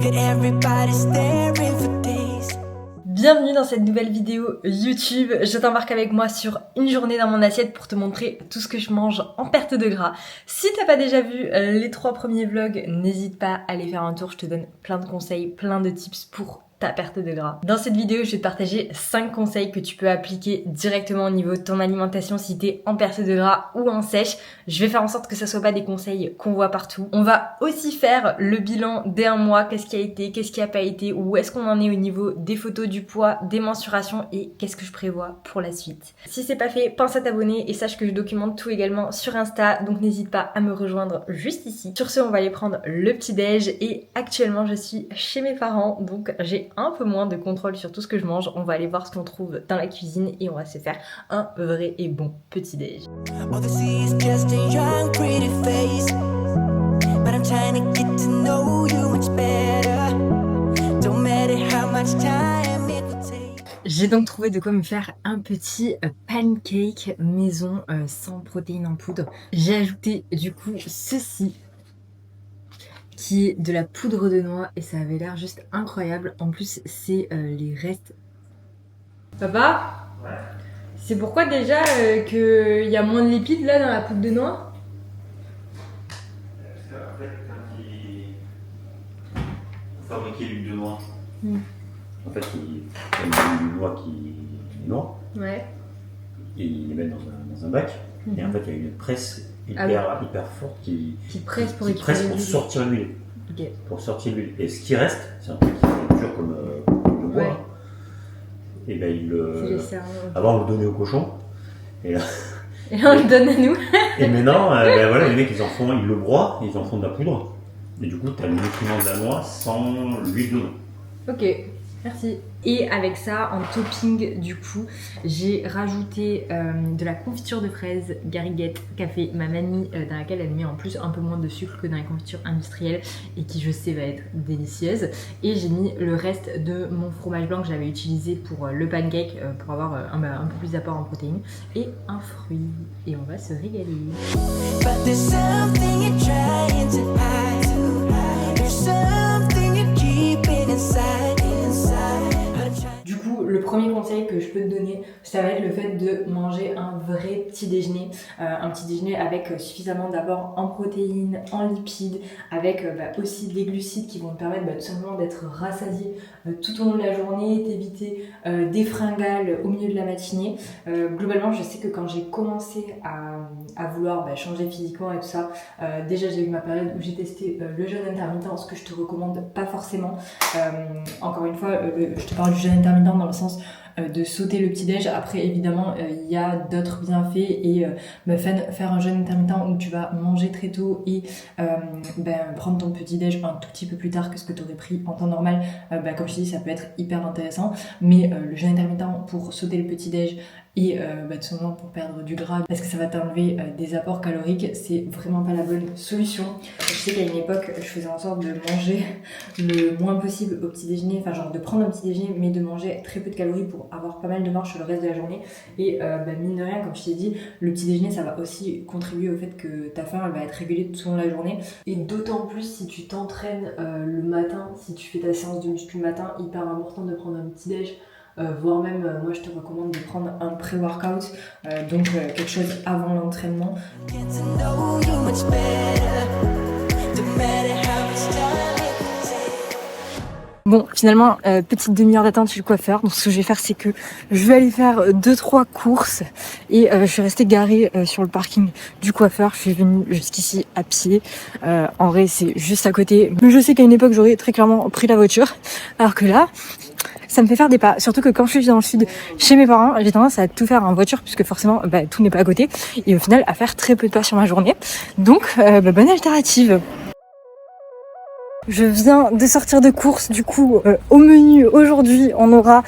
could everybody staring for days. Bienvenue dans cette nouvelle vidéo YouTube. Je t'embarque avec moi sur une journée dans mon assiette pour te montrer tout ce que je mange en perte de gras. Si t'as pas déjà vu les 3 premiers vlogs, n'hésite pas à aller faire un tour. Je te donne plein de conseils, plein de tips pour ta perte de gras. Dans cette vidéo, je vais te partager 5 conseils que tu peux appliquer directement au niveau de ton alimentation si t'es en perte de gras ou en sèche. Je vais faire en sorte que ça soit pas des conseils qu'on voit partout. On va aussi faire le bilan dès un mois, qu'est-ce qui a été, qu'est-ce qui a pas été, où est-ce qu'on en est au niveau des photos, du poids, des mensurations et qu'est-ce que je prévois pour la suite. Si c'est pas fait, pense à t'abonner et sache que je documente tout également sur Insta, donc n'hésite pas à me rejoindre juste ici. Sur ce, on va aller prendre le petit déj et actuellement je suis chez mes parents, donc j'ai un peu moins de contrôle sur tout ce que je mange. On va aller voir ce qu'on trouve dans la cuisine et on va se faire un vrai et bon petit déj. All they see is just a young, pretty face. But I'm trying to get to know you much better. Don't matter how much time it will take. J'ai donc trouvé de quoi me faire un petit pancake maison sans protéines en poudre. J'ai ajouté du coup ceci qui est de la poudre de noix et ça avait l'air juste incroyable. En plus c'est les restes. Papa ? Ouais. C'est pourquoi déjà qu'il y a moins de lipides là dans la poudre de noix ? Parce qu'en fait, quand ils fabriquaient l'huile de noix, en fait, ils prennent l'huile de noix qui est noire Ouais. et ils les mettent dans un bac. Et en fait, il y a une presse hyper forte qui presse pour sortir l'huile. Ok. Pour sortir l'huile. Et ce qui reste, c'est un truc qui est dur comme le bois. Ouais. Et ben, C'est les cerveaux. avant, on le donnait aux cochons. Et là, Et on le donne à nous. et maintenant, ben voilà, les mecs, ils le broient, ils en font de la poudre. Et du coup, tu as le nutriment de la noix sans l'huile de noix. Ok, merci. Et avec ça, en topping, du coup, j'ai rajouté de la confiture de fraises Gariguette qu'a fait ma mamie, dans laquelle elle met en plus un peu moins de sucre que dans les confitures industrielles et qui, je sais, va être délicieuse. Et j'ai mis le reste de mon fromage blanc que j'avais utilisé pour le pancake pour avoir un peu plus d'apport en protéines et un fruit. Et on va se régaler. But there's something you're trying to hide. There's something you're keeping inside. Du coup, le premier conseil que je peux te donner, ça va être le fait de manger un vrai petit déjeuner. Un petit déjeuner avec suffisamment d'apport en protéines, en lipides, avec aussi des glucides qui vont te permettre tout simplement d'être rassasié tout au long de la journée, t'éviter des fringales au milieu de la matinée. Globalement, je sais que quand j'ai commencé à vouloir changer physiquement et tout ça, déjà j'ai eu ma période où j'ai testé le jeûne intermittent, ce que je te recommande pas forcément. Encore une fois, je te parle du jeûne intermittent dans le sens de sauter le petit-déj. Après, évidemment, il y a d'autres bienfaits et faire un jeûne intermittent où tu vas manger très tôt et prendre ton petit-déj un tout petit peu plus tard que ce que tu aurais pris en temps normal, comme je te dis, ça peut être hyper intéressant. Mais le jeûne intermittent pour sauter le petit-déj et tout simplement pour perdre du gras parce que ça va t'enlever des apports caloriques, c'est vraiment pas la bonne solution. Je sais qu'à une époque je faisais en sorte de manger le moins possible au petit déjeuner, enfin genre de prendre un petit déjeuner mais de manger très peu de calories pour avoir pas mal de marge sur le reste de la journée et mine de rien, comme je t'ai dit, le petit déjeuner ça va aussi contribuer au fait que ta faim elle va être régulée tout au long de la journée et d'autant plus si tu t'entraînes le matin, si tu fais ta séance de muscu le matin, hyper important de prendre un petit déj. Voire même, moi je te recommande de prendre un pré-workout, donc quelque chose avant l'entraînement. Get to know you much better. Don't matter how much time it will take. Bon, finalement, petite demi-heure d'attente chez le coiffeur. Donc ce que je vais faire, c'est que je vais aller faire 2-3 courses et je suis restée garée sur le parking du coiffeur. Je suis venue jusqu'ici à pied. En vrai, c'est juste à côté. Mais je sais qu'à une époque, j'aurais très clairement pris la voiture. Alors que là, ça me fait faire des pas. Surtout que quand je suis dans le sud chez mes parents, j'ai tendance à tout faire en voiture puisque forcément tout n'est pas à côté et au final à faire très peu de pas sur ma journée. Donc bonne alternative. Je viens de sortir de course, du coup au menu aujourd'hui on aura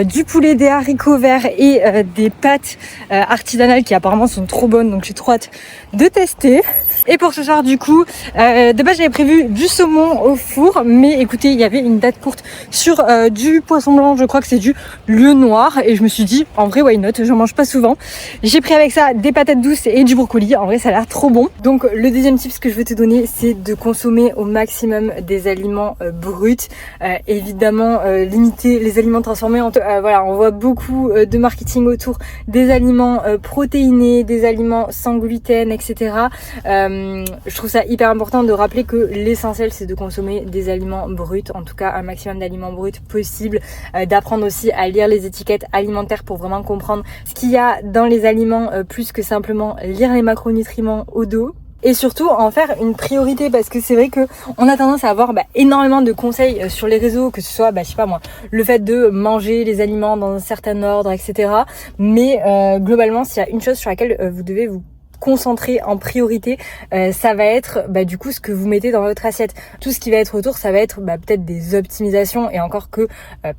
du poulet, des haricots verts et des pâtes artisanales qui apparemment sont trop bonnes, donc j'ai trop hâte de tester. Et pour ce soir du coup, de base j'avais prévu du saumon au four, mais écoutez il y avait une date courte sur du poisson blanc, je crois que c'est du lieu noir, et je me suis dit en vrai why not, j'en mange pas souvent. J'ai pris avec ça des patates douces et du brocoli, en vrai ça a l'air trop bon. Donc le deuxième tip que je veux te donner, c'est de consommer au maximum des aliments bruts, évidemment limiter les aliments transformés. Voilà, on voit beaucoup de marketing autour des aliments protéinés, des aliments sans gluten, etc. Je trouve ça hyper important de rappeler que l'essentiel c'est de consommer des aliments bruts, en tout cas un maximum d'aliments bruts possible, d'apprendre aussi à lire les étiquettes alimentaires pour vraiment comprendre ce qu'il y a dans les aliments, plus que simplement lire les macronutriments au dos. Et surtout en faire une priorité, parce que c'est vrai que on a tendance à avoir énormément de conseils sur les réseaux, que ce soit je sais pas moi, le fait de manger les aliments dans un certain ordre, etc. Mais globalement, s'il y a une chose sur laquelle vous devez vous concentrer en priorité, ça va être du coup ce que vous mettez dans votre assiette. Tout ce qui va être autour, ça va être peut-être des optimisations, et encore que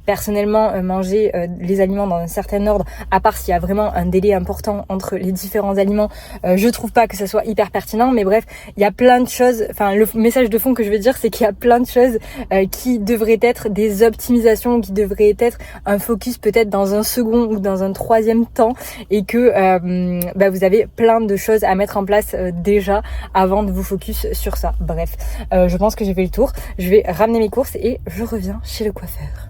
personnellement manger les aliments dans un certain ordre, à part s'il y a vraiment un délai important entre les différents aliments, je trouve pas que ça soit hyper pertinent. Mais bref, il y a plein de choses, enfin le message de fond que je veux dire, c'est qu'il y a plein de choses qui devraient être des optimisations, qui devraient être un focus peut-être dans un second ou dans un troisième temps, et que vous avez plein de choses à mettre en place déjà avant de vous focus sur ça. Bref, je pense que j'ai fait le tour. Je vais ramener mes courses et je reviens chez le coiffeur.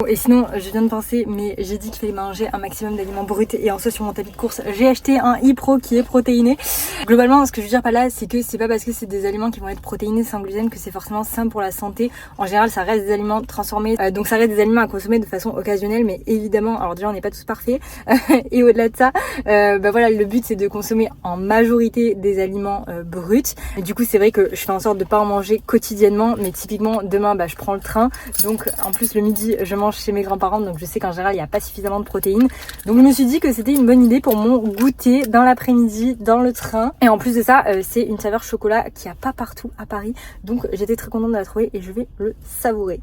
Et sinon, je viens de penser, mais j'ai dit qu'il fallait manger un maximum d'aliments bruts, et en soi sur mon tapis de course, j'ai acheté un e-pro qui est protéiné. Globalement, ce que je veux dire par là, c'est que c'est pas parce que c'est des aliments qui vont être protéinés sans gluten que c'est forcément sain pour la santé. En général, ça reste des aliments transformés, donc ça reste des aliments à consommer de façon occasionnelle, mais évidemment, alors déjà on n'est pas tous parfaits, et au-delà de ça, voilà, le but c'est de consommer en majorité des aliments bruts. Et du coup, c'est vrai que je fais en sorte de pas en manger quotidiennement, mais typiquement demain, je prends le train, donc en plus le midi, je mange chez mes grands-parents, donc je sais qu'en général il n'y a pas suffisamment de protéines, donc je me suis dit que c'était une bonne idée pour mon goûter dans l'après-midi dans le train. Et en plus de ça, c'est une saveur chocolat qu'il n'y a pas partout à Paris, donc j'étais très contente de la trouver et je vais le savourer.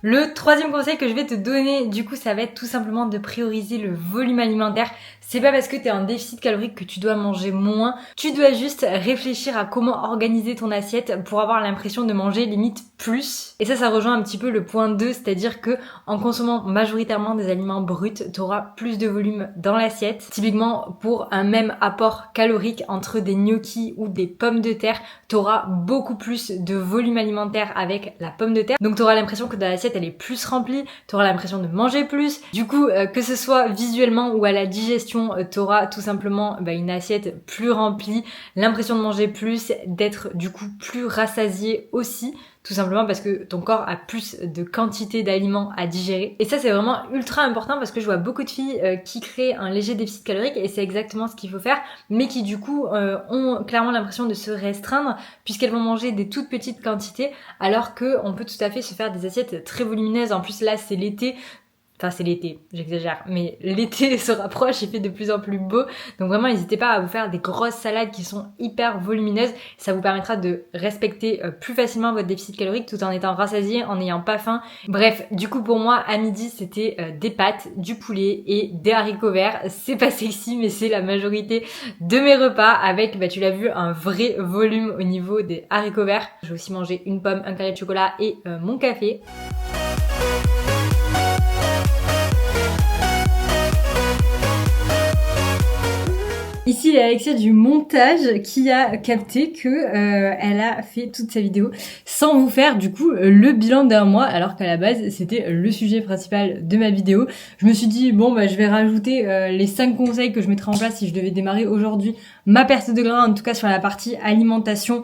Le troisième conseil que je vais te donner, du coup, ça va être tout simplement de prioriser le volume alimentaire. C'est pas parce que t'es en déficit calorique que tu dois manger moins. Tu dois juste réfléchir à comment organiser ton assiette pour avoir l'impression de manger limite plus. Et ça rejoint un petit peu le point 2, c'est-à-dire que en consommant majoritairement des aliments bruts, t'auras plus de volume dans l'assiette. Typiquement, pour un même apport calorique entre des gnocchis ou des pommes de terre, t'auras beaucoup plus de volume alimentaire avec la pomme de terre. Donc t'auras l'impression que dans l'assiette elle est plus remplie, t'auras l'impression de manger plus. Du coup, que ce soit visuellement ou à la digestion, t'auras tout simplement une assiette plus remplie, l'impression de manger plus, d'être du coup plus rassasié aussi, tout simplement parce que ton corps a plus de quantité d'aliments à digérer. Et ça c'est vraiment ultra important, parce que je vois beaucoup de filles qui créent un léger déficit calorique, et c'est exactement ce qu'il faut faire, mais qui du coup ont clairement l'impression de se restreindre puisqu'elles vont manger des toutes petites quantités, alors que on peut tout à fait se faire des assiettes très volumineuses. En plus là c'est l'été. Enfin c'est l'été, j'exagère, mais l'été se rapproche, il fait de plus en plus beau, donc vraiment n'hésitez pas à vous faire des grosses salades qui sont hyper volumineuses, ça vous permettra de respecter plus facilement votre déficit calorique tout en étant rassasié, en n'ayant pas faim. Bref, du coup pour moi à midi c'était des pâtes, du poulet et des haricots verts. C'est pas sexy mais c'est la majorité de mes repas, avec tu l'as vu, un vrai volume au niveau des haricots verts. Je vais aussi manger une pomme, un carré de chocolat et mon café. Ici, il y a Alexia du montage qui a capté que elle a fait toute sa vidéo sans vous faire du coup le bilan d'un mois, alors qu'à la base c'était le sujet principal de ma vidéo. Je me suis dit je vais rajouter les 5 conseils que je mettrai en place si je devais démarrer aujourd'hui ma perte de gras, en tout cas sur la partie alimentation,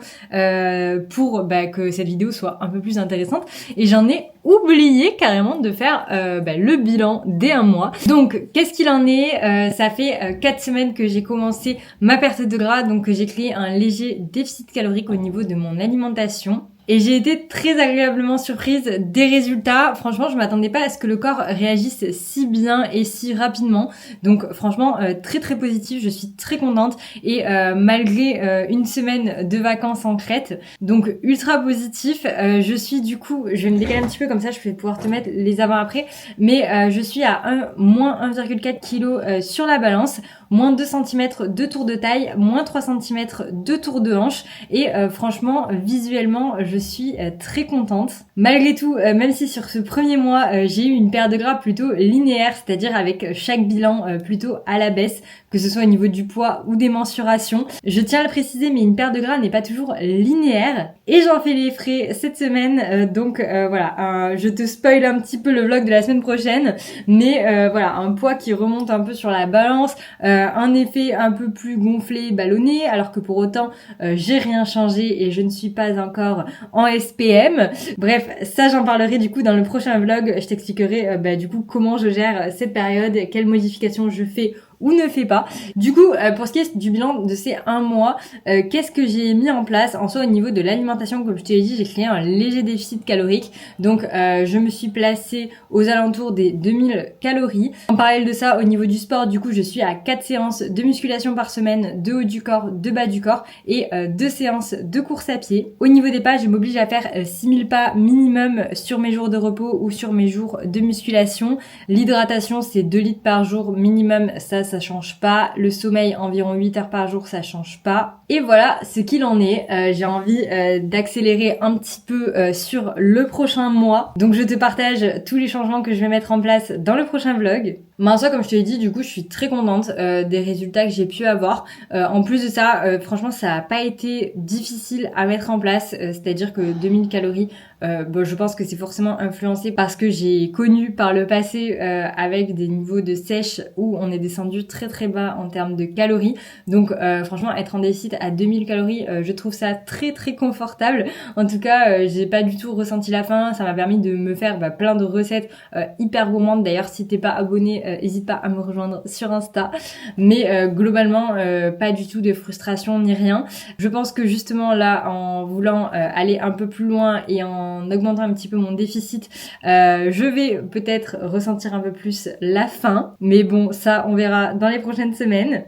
pour que cette vidéo soit un peu plus intéressante. Et j'en ai oublié carrément de faire le bilan dès un mois. Donc qu'est-ce qu'il en est? Ça fait 4 semaines que j'ai commencé ma perte de gras, donc j'ai créé un léger déficit calorique au niveau de mon alimentation. et j'ai été très agréablement surprise des résultats. Franchement, je m'attendais pas à ce que le corps réagisse si bien et si rapidement. Donc franchement, très très positif, je suis très contente et malgré une semaine de vacances en Crète, donc ultra positif, je suis du coup, je vais me décaler un petit peu comme ça, je vais pouvoir te mettre les avant-après, mais je suis à moins 1,4 kg sur la balance, moins 2 cm de tour de taille, moins 3 cm de tour de hanche et franchement visuellement je suis très contente. Malgré tout, même si sur ce premier mois j'ai eu une perte de gras plutôt linéaire, c'est-à-dire avec chaque bilan plutôt à la baisse, que ce soit au niveau du poids ou des mensurations. Je tiens à le préciser, mais une perte de gras n'est pas toujours linéaire et j'en fais les frais cette semaine, donc voilà, je te spoil un petit peu le vlog de la semaine prochaine, mais voilà, un poids qui remonte un peu sur la balance, un effet un peu plus gonflé, ballonné, alors que pour autant j'ai rien changé et je ne suis pas encore en SPM. Bref, ça j'en parlerai du coup dans le prochain vlog, je t'expliquerai du coup comment je gère cette période, quelles modifications je fais ou ne fais pas. Du coup, pour ce qui est du bilan de ces 1 mois, qu'est-ce que j'ai mis en place? En soi, au niveau de l'alimentation, comme je te l'ai dit, j'ai créé un léger déficit calorique. Donc, je me suis placée aux alentours des 2000 calories. En parallèle de ça, au niveau du sport, du coup, je suis à 4 séances de musculation par semaine, de haut du corps, de bas du corps et 2 séances de course à pied. Au niveau des pas, je m'oblige à faire 6000 pas minimum sur mes jours de repos ou sur mes jours de musculation. L'hydratation, c'est 2 litres par jour minimum, ça change pas. Le sommeil, environ 8 heures par jour, ça change pas. Et voilà ce qu'il en est. J'ai envie d'accélérer un petit peu sur le prochain mois. Donc je te partage tous les changements que je vais mettre en place dans le prochain vlog. Mais en soi, comme je te l'ai dit, du coup, je suis très contente des résultats que j'ai pu avoir. En plus de ça, franchement, ça a pas été difficile à mettre en place. C'est-à-dire que 2000 calories, je pense que c'est forcément influencé parce que j'ai connu par le passé avec des niveaux de sèche où on est descendu très très bas en termes de calories. Donc franchement, être en déficit à 2000 calories, je trouve ça très très confortable. En tout cas, j'ai pas du tout ressenti la faim. Ça m'a permis de me faire plein de recettes hyper gourmandes. D'ailleurs, si t'es pas abonné, n'hésite pas à me rejoindre sur Insta. Mais globalement, pas du tout de frustration ni rien. Je pense que justement là, en voulant aller un peu plus loin et en augmentant un petit peu mon déficit, je vais peut-être ressentir un peu plus la faim. Mais bon, ça, on verra dans les prochaines semaines.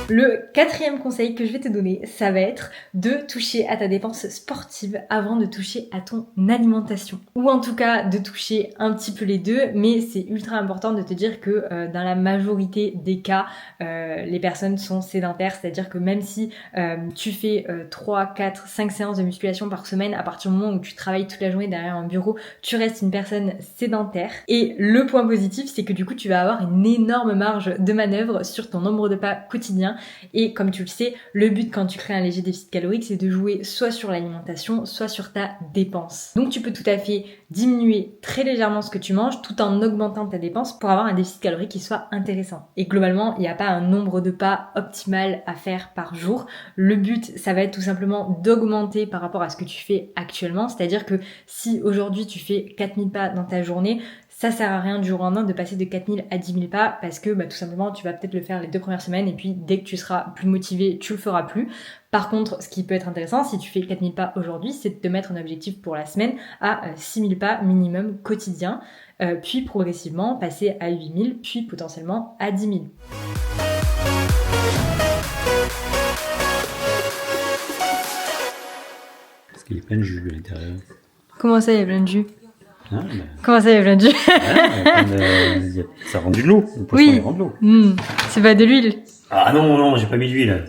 Le 4e conseil que je vais te donner, ça va être de toucher à ta dépense sportive avant de toucher à ton alimentation. Ou en tout cas, de toucher un petit peu les deux, mais c'est ultra important de te dire que dans la majorité des cas, les personnes sont sédentaires, c'est-à-dire que même si tu fais 3, 4, 5 séances de musculation par semaine, à partir du moment où tu travailles toute la journée derrière un bureau, tu restes une personne sédentaire. Et le point positif, c'est que du coup, tu vas avoir une énorme marge de manœuvre sur ton nombre de pas quotidien. Et comme tu le sais, le but quand tu crées un léger déficit calorique, c'est de jouer soit sur l'alimentation, soit sur ta dépense. Donc tu peux tout à fait diminuer très légèrement ce que tu manges tout en augmentant ta dépense pour avoir un déficit calorique qui soit intéressant. Et globalement, il n'y a pas un nombre de pas optimal à faire par jour. Le but, ça va être tout simplement d'augmenter par rapport à ce que tu fais actuellement. C'est-à-dire que si aujourd'hui tu fais 4000 pas dans ta journée, ça sert à rien du jour au lendemain de passer de 4000 à 10 000 pas parce que tout simplement tu vas peut-être le faire les 2 premières semaines et puis dès que tu seras plus motivé, tu le feras plus. Par contre, ce qui peut être intéressant si tu fais 4000 pas aujourd'hui, c'est de te mettre un objectif pour la semaine à 6000 pas minimum quotidien, puis progressivement passer à 8000, puis potentiellement à 10 000. Parce qu'il y a plein de jus à l'intérieur. Comment ça, il y a plein de jus? Ah, Comment ça, il y a plein de jus? Ça rend de l'eau. Le poisson, Oui. il rend de l'eau. C'est pas de l'huile. Ah non, j'ai pas mis d'huile.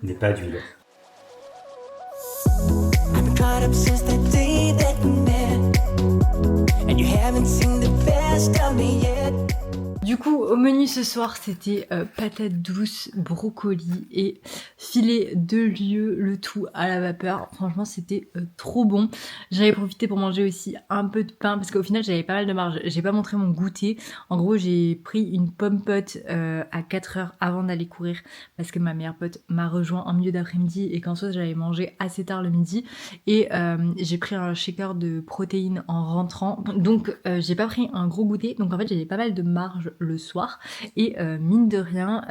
Il n'est pas d'huile. I've been caught up since the day that we met, and you haven't seen the best of me yet. Du coup, coup, au menu ce soir, c'était patates douces, brocoli et filet de lieu, le tout à la vapeur. Franchement, c'était trop bon. J'avais profité pour manger aussi un peu de pain parce qu'au final, j'avais pas mal de marge. J'ai pas montré mon goûter. En gros, j'ai pris une pomme pote à 4 heures avant d'aller courir parce que ma meilleure pote m'a rejoint en milieu d'après-midi et qu'en soit, j'avais mangé assez tard le midi. Et j'ai pris un shaker de protéines en rentrant. Donc, j'ai pas pris un gros goûter. Donc, en fait, j'avais pas mal de marge le soir et mine de rien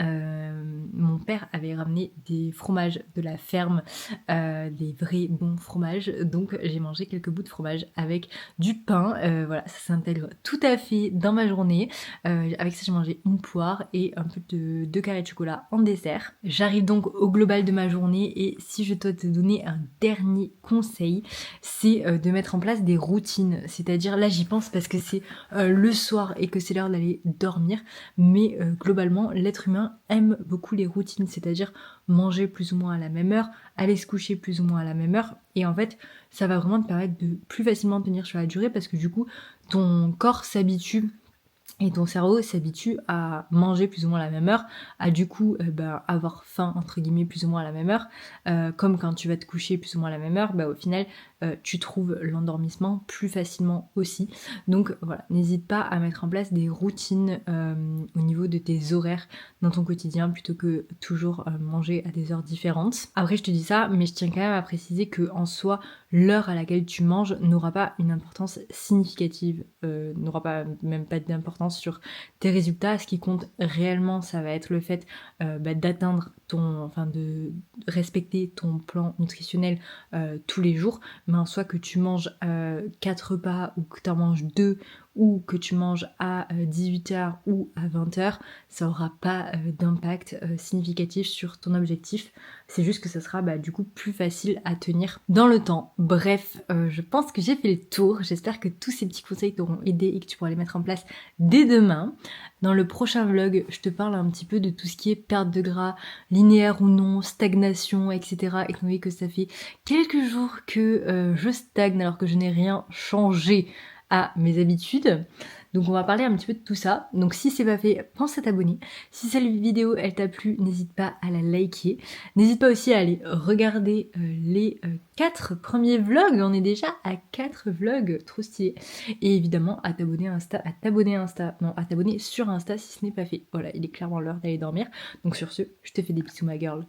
mon père avait ramené des fromages de la ferme, des vrais bons fromages, donc j'ai mangé quelques bouts de fromage avec du pain. Voilà, ça s'intègre tout à fait dans ma journée. Avec ça j'ai mangé une poire et un peu de 2 carrés de chocolat en dessert. J'arrive donc au global de ma journée et si je dois te donner un dernier conseil, c'est de mettre en place des routines, c'est-à-dire là j'y pense parce que c'est le soir et que c'est l'heure d'aller dormir, mais globalement l'être humain aime beaucoup les routines, c'est-à-dire manger plus ou moins à la même heure, aller se coucher plus ou moins à la même heure, et en fait ça va vraiment te permettre de plus facilement tenir sur la durée parce que du coup ton corps s'habitue et ton cerveau s'habitue à manger plus ou moins à la même heure, à du coup avoir faim entre guillemets plus ou moins à la même heure, comme quand tu vas te coucher plus ou moins à la même heure, au final tu trouves l'endormissement plus facilement aussi. Donc voilà, n'hésite pas à mettre en place des routines au niveau de tes horaires dans ton quotidien plutôt que toujours manger à des heures différentes. Après je te dis ça, mais je tiens quand même à préciser que en soi l'heure à laquelle tu manges n'aura pas une importance significative, n'aura pas même pas d'importance sur tes résultats. Ce qui compte réellement, ça va être le fait d'atteindre de respecter ton plan nutritionnel tous les jours, mais en soi que tu manges 4 repas ou que tu en manges 2 ou que tu manges à 18h ou à 20h, ça aura pas d'impact significatif sur ton objectif. C'est juste que ça sera du coup plus facile à tenir dans le temps. Bref, je pense que j'ai fait le tour. J'espère que tous ces petits conseils t'auront aidé et que tu pourras les mettre en place dès demain. Dans le prochain vlog, je te parle un petit peu de tout ce qui est perte de gras, linéaire ou non, stagnation, etc. Étant donné que ça fait quelques jours que je stagne alors que je n'ai rien changé à mes habitudes. Donc on va parler un petit peu de tout ça. Donc si c'est pas fait, pense à t'abonner. Si cette vidéo elle t'a plu, n'hésite pas à la liker. N'hésite pas aussi à aller regarder les 4 premiers vlogs. On est déjà à 4 vlogs, trop stylé. Et évidemment à t'abonner à t'abonner sur Insta si ce n'est pas fait. Voilà, il est clairement l'heure d'aller dormir. Donc sur ce, je te fais des bisous ma girl.